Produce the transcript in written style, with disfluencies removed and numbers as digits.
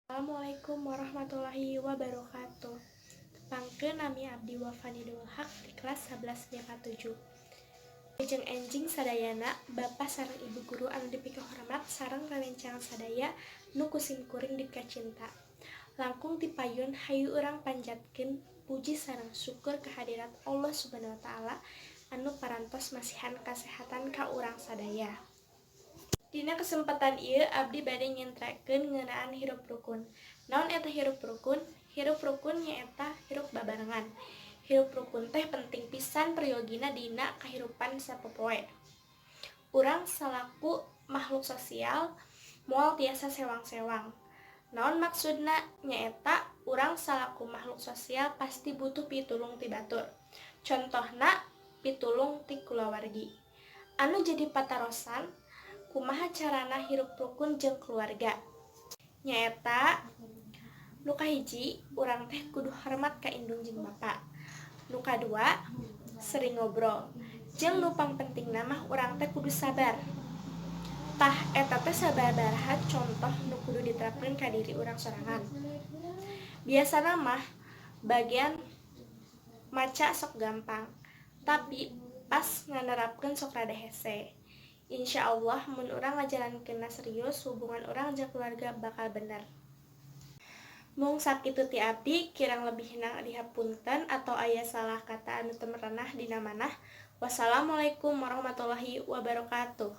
Assalamualaikum warahmatullahi wabarakatuh. Pangkeun nami abdi Wafanidul Haq di kelas 11 BK 7. Jeung enjing sadayana Bapak sareng Ibu guru anu dipikeun hormat sareng rerencangan sadaya nu kusim kuring dikacinta. Langkung ti payun hayu urang panjatkeun puji sareng syukur kehadirat Allah Subhanahu wa taala anu parantos masihan kasehatan ka urang sadaya. Dina kesempatan ieu abdi bade nyentrakeun ngeunaan hirup rukun. Naon eta hirup rukun? Hirup rukun nyaeta hirup babarengan. Hirup rukun teh penting pisan priyogina dina kahirupan sapopoe. Urang salaku makhluk sosial moal tiasa sewang-sewang. Naon maksudna? Nyaeta urang salaku makhluk sosial pasti butuh pitulung ti batur. Contohna pitulung ti kulawargi. Anu jadi patarosan kumaha carana hirup rukun jeung keluarga. Nyaeta nu kahiji urang teh kudu hormat ka indung jeung bapa. Nu kadua sering ngobrol. Jeung nu pangpentingna mah urang teh kudu sabar. Tah eta teh sababaraha contoh nu kudu diterapkeun ka diri urang sorangan. Biasana mah bagian maca sok gampang, tapi pas nganerapkeun sok rada hese. Insya Allah mun urang ngajalankeunna serius, hubungan urang jeung keluarga bakal bener. Mung sakitu ti abdi, kirang lebihna dihapunten atau aya salah kata anu teu merenah dina manah. Wassalamualaikum warahmatullahi wabarakatuh.